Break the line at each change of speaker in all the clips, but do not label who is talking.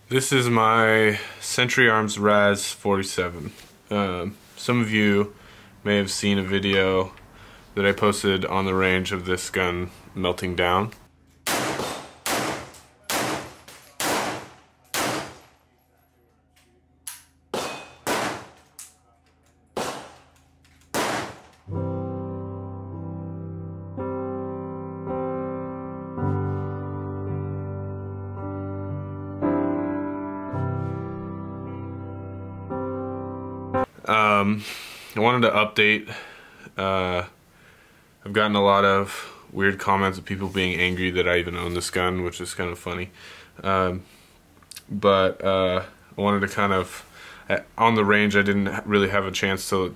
This is my Century Arms RAS47. Some of you may have seen a video that I posted on the range of this gun melting down. I wanted to update. I've gotten a lot of weird comments of people being angry that I even own this gun, which is kind of funny. But I wanted to kind of, on the range, I didn't really have a chance to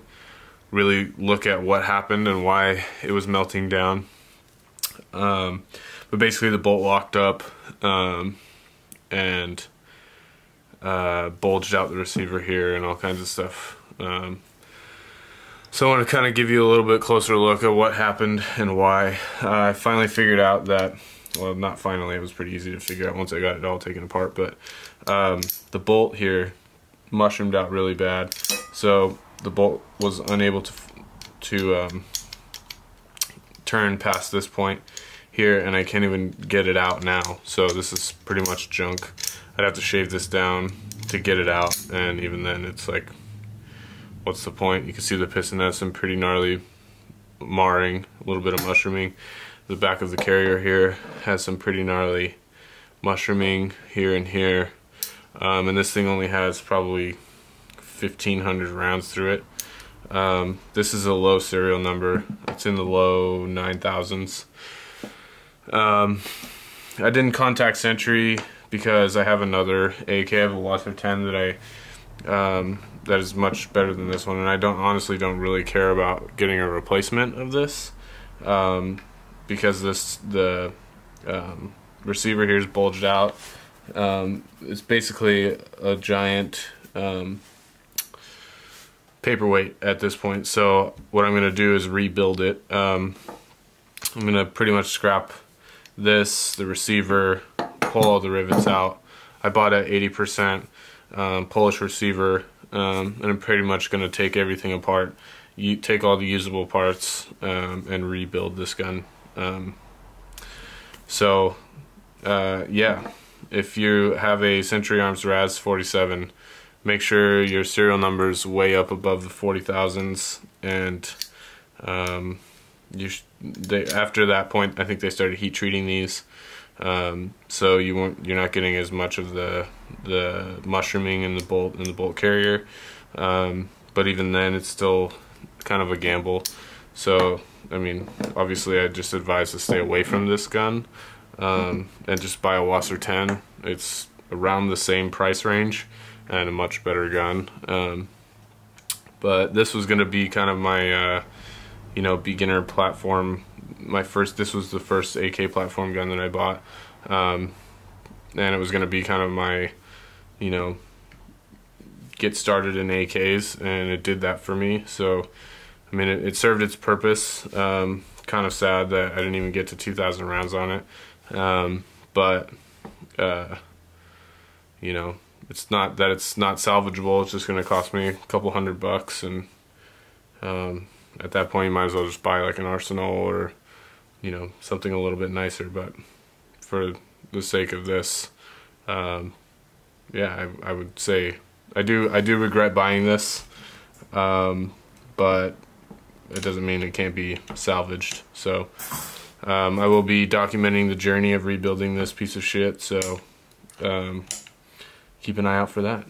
really look at what happened and why it was melting down. But basically the bolt locked up and bulged out the receiver here and all kinds of stuff. So I want to kind of give you a little bit closer look at what happened and why. I finally figured out that, well, not finally, it was pretty easy to figure out once I got it all taken apart, but the bolt here mushroomed out really bad. So the bolt was unable to turn past this point here, and I can't even get it out now. So this is pretty much junk. I'd have to shave this down to get it out, and even then it's like, what's the point? You can see the piston has some pretty gnarly marring, a little bit of mushrooming. The back of the carrier here has some pretty gnarly mushrooming here and here. And this thing only has probably 1,500 rounds through it. This is a low serial number. It's in the low 9,000s. I didn't contact Century because I have another AK. I have a Wasser 10 that is much better than this one, and I honestly don't really care about getting a replacement of this because the receiver here is bulged out. It's basically a giant paperweight at this point. So what I'm going to do is rebuild it. I'm going to pretty much scrap this, the receiver, pull all the rivets out. I bought a 80% Polish receiver, and I'm pretty much going to take everything apart, take all the usable parts, and rebuild this gun. Yeah, if you have a Century Arms RAS47, make sure your serial number's way up above the 40,000s, and after that point, I think they started heat treating these. So you're not getting as much of the mushrooming in the bolt carrier, but even then it's still kind of a gamble. So I mean, obviously I just advise to stay away from this gun, and just buy a Wasser 10. It's around the same price range and a much better gun. But this was going to be kind of my beginner platform. This was the first AK platform gun that I bought, and it was going to be kind of my, get started in AKs, and it did that for me. So, I mean, it served its purpose. Kind of sad that I didn't even get to 2,000 rounds on it, but it's not that it's not salvageable. It's just going to cost me a couple $100, and at that point you might as well just buy like an Arsenal or something a little bit nicer. But for the sake of this, yeah, I would say I do regret buying this, but it doesn't mean it can't be salvaged. So I will be documenting the journey of rebuilding this piece of shit, so keep an eye out for that.